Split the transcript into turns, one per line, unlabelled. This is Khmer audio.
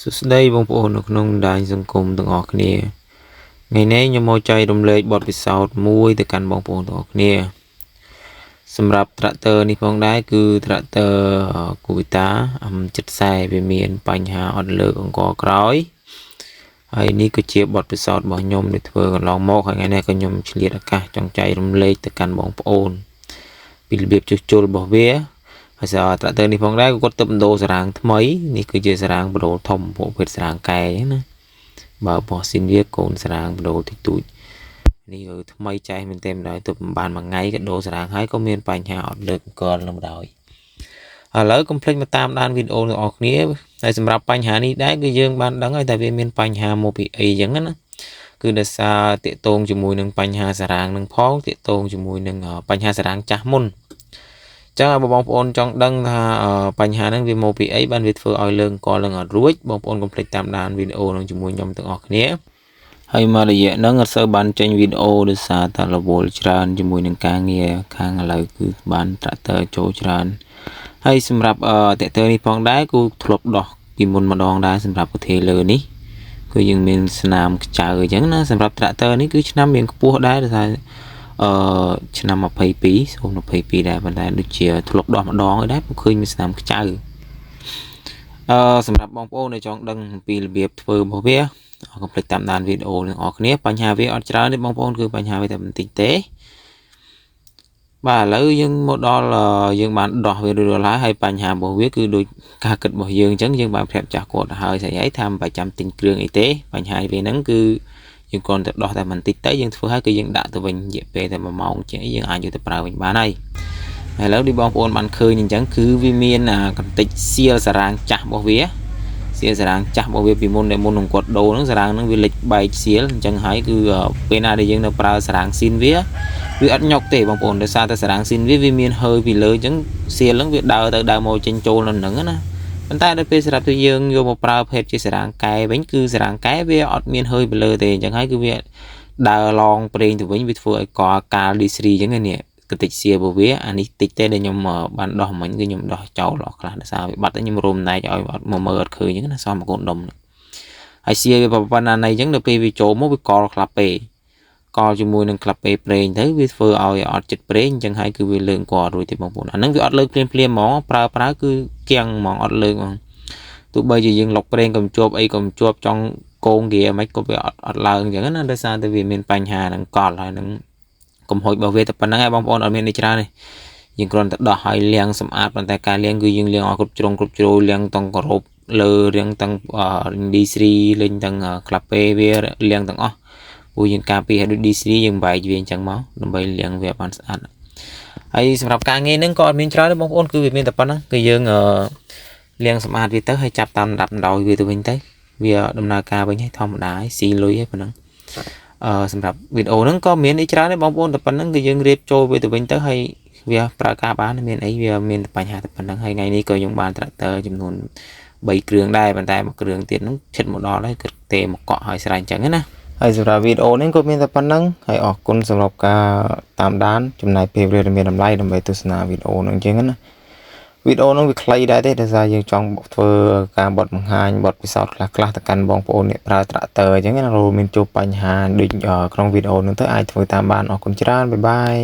សួស្តីបងប្អូននៅក្នុងបណ្ដាញសង្គមទាំងអស់គ្នាថ្ងៃនេះខ្ញុំមកចែករំលែកបទពិសោធន៍មួយទៅកាន់បងប្អូនទាំងអស់គ្នាសម្រាប់ tractor នេះផងដែរគឺ tractor Cuvita M70 វាមានបញ្ហាអត់លើកអង្គក្រោយហើយនេះក៏ជាបទពិសោធន៍របស់ខ្ញុំដែលធ្វើកន្លងមកហើយថ្ងៃនេះក៏ខ្ញុំឆ្លៀតឱកាសចង់ចែករំលែកទៅកាន់បងប្អូនពីរបៀបជួសជុលរបស់វាហើយសារ tractor នេះផងដែរគាត់ទៅបណ្ដូរសារ៉ាងថ្មីនេះគឺជាសារ៉ាងបដូរធំប្រភេទសារ៉ាងកែអញ្ចឹងណាបើបោះស៊ីនវាកូនសារ៉ាងបដូរតិចតួចនេះគឺថ្មីចែកមែនទេម្ដងទៅបានមួយថ្ងៃក៏ដូរសារ៉ាងហើយក៏មានបញ្ហាអត់លើកអង្គរនៅម្ដងឥឡូវកុំភ្លេចមកតាមដានវីដេអូទាំងអស់គ្នាហើយសម្រាប់បញ្ហានេះដែរគឺយើងបានដឹងហើយតែវាមានបញ្ហាមកពីអីអញ្ចឹងណាគឺដោយសារតាកតងជាមួយនឹងបញ្ហាសារ៉ាងនឹងផងតាកតងជាមួយនឹងបញ្ហាសារ៉ាងចាស់មុនចឹងបងប្អូនចង់ដឹងថាបញ្ហាហ្នឹងវាមកពីអីបានវាធ្វើឲ្យលើកអង្គឡើងអត់រួចបងប្អូនកុំភ្លេចតាមដានវីដេអូនឹងជាមួយខ្ញុំទាំងអស់គ្នាហើយមករយៈហ្នឹងអត់សូវបានចេញវីដេអូដោយសារតែរវល់ច្រើនជាមួយនឹងការងារខាងឥឡូវគឺបាន tractor ចូលច្រើនហើយសម្រាប់tractor នេះផងដែរគឺធ្លាប់ដោះពីមុនម្ដងដែរសម្រាប់ប្រទេសលើនេះគឺយើងមានស្នាមខ្ចៅអញ្ចឹងណាសម្រាប់ tractor នេះគឺឆ្នាំមានខ្ពស់ដែរដោយសារឆ្នាំ22ដែរប៉ុន្តែដូចជាធ្លាប់ដោះម្ដងហើយដែរผมឃើញមានស្នាមខ្ចៅសម្រាប់បងប្អូនដែលចង់ដឹងអំពីរបៀបធ្វើរបស់វាកុំភ្លេចតាមដានវីដេអូទាំងអស់គ្នាបញ្ហាវាអត់ច្រើនទេបងប្អូនគឺបញ្ហាវាតែបន្តិចទេបាទឥឡូវយើងមកដល់យើងបានដោះវារួចរាល់ហើយបញ្ហារបស់វាគឺដូចការគិតរបស់យើងអញ្ចឹងយើងបានប្រាប់ចាស់គាត់ទៅហើយស្អីហើយថាមិនបាច់ចាំទិញគ្រឿងអីទេបញ្ហាវាហ្នឹងគឺយើងគ្រាន់តែដោះតែបន្តិចទៅយើងធ្វើហើយគឺយើងដាក់ទៅវិញរយៈពេលតែ1ម៉ោងជាងយើងអាចយកទៅប្រើវិញបានហើយឥឡូវដូចបងប្អូនបានឃើញអញ្ចឹងគឺវាមានកន្តិចសៀលសារ៉ាងចាស់របស់វាសៀលសារ៉ាងចាស់របស់វាពីមុនដែលមុននឹងគាត់ដូរហ្នឹងសារ៉ាងហ្នឹងវាលិចបែកសៀលអញ្ចឹងហើយគឺពេលណាដែលយើងនៅប្រើសារ៉ាងស៊ីនវាអត់ញុកទេបងប្អូនដោយសារតែសារ៉ាងស៊ីនវាមានhơiពីលើអញ្ចឹងសៀលហ្នឹងវាដើរទៅដើរមកចេញចូលនៅហ្នឹងណាប៉ុន្តែដល់ពេលសម្រាប់ទៅយើងយកមកប្រើភេទជាសារ៉ាងកែវិញគឺសារ៉ាងកែវាអត់មានhơiពីលើទេអញ្ចឹងហើយគឺវាដើរឡងប្រេងទៅវិញវាធ្វើឲ្យកកាល D3 អញ្ចឹងនេះកតិចសៀរបស់វាអានេះតិចទេដែលខ្ញុំបានដោះមិញគឺខ្ញុំដោះចោលអស់ខ្លះដោយសារវាបាត់ខ្ញុំរុំណែកឲ្យអត់មកមើលអត់ឃើញអញ្ចឹងណាសមមកកូនដុំហើយសៀវាប៉ុណ្ណាណៃអញ្ចឹងដល់ពេលវាចូលមកវាកលក្លាប់ពេកលជាមួយនឹងក្លាប់ពេប្រេងទៅវាធ្វើឲ្យអត់ចិត្តប្រេងអញ្ចឹងហើយគឺវាលើកគាត់រួចទេបងប្អូនអាហ្នឹងវាអត់លើកភ្លាមហ្មងប្រើគឺគៀងហ្មងអត់លើកហ្មងទោះបីជាយើងលុកប្រេងកំជាប់អីកំជាប់ចង់កងហ្គាមិនក៏វាអត់ឡើងអញ្ចឹងណាដោយសារតែវាមានបញ្ហានឹងកលហើយនឹងកំហុសរបស់វាតែប៉ុណ្្នឹងឯងបងប្អូនអត់មានអីច្រើនទេយើងគ្រាន់តែដោះឲ្យលាងសម្អាតប៉ុន្តែការលាងគឺយើងលាងឲ្យគ្រប់ជ្រុងគ្រប់ជ្រោយលាងទាំងក្រោបលើលាងទាំង D3 លេងទាំងក្លាប់ពេវាលាងទាំងអស់ព្រោះយើងការពារឲ្យដូច D3 យើងបែកវាអញ្ចឹងមកដើម្បីលាងវាបានស្អាតហើយសម្រាប់ការងារហ្នឹងក៏អត់មានច្រើនទេបងប្អូនគឺវាមានតែប៉ុណ្ណឹងគឺយើងលាងសម្អាតវាទៅហើយចាប់តាមដាប់ដោយវាទៅវិញទៅវាដំណើរការវិញហើយធម្មតាហើយស៊ីលុយហើយប៉ុណ្ណឹងសម្រាប់វីដេអូហ្នឹងក៏មានអីច្រើនដែរបងប្អូនតែប៉ុណ្្នឹងគឺយើងរៀបចូលវាទៅវិញទៅហើយវាប្រើការបានមានអីវាមានបញ្ហាតែប៉ុណ្្នឹងហើយថ្ងៃនេះក៏ខ្ញុំបាន tractor ចំនួន3គ្រឿងដែរប៉ុន្តែមួយគ្រឿងទៀតហ្នឹងឈិតមកដល់ហើយគឺទេមកកក់ហើយស្រេចអញ្ចឹងណាហើយសម្រាប់វីដេអូនេះក៏មានតែប៉ុណ្្នឹងហើយអរគុណសម្រាប់ការតាមដានចំណាយពេលវេលាមានតម្លៃដើម្បីទស្សនាវីដេអូហ្នឹងអញ្ចឹងណាវីដេអូហ្នឹងវាខ្លីដែរទេដោយសារយើងចង់ធ្វើការបត់បង្ហាញបទពិសោធន៍ខ្លះៗទៅកាន់បងប្អូនអ្នកប្រើ tractor អញ្ចឹងណារួមមានជួបបញ្ហាដូចក្នុងវីដេអូហ្នឹងទៅអាចធ្វើតាមបានអរគុណច្រើនបាយបាយ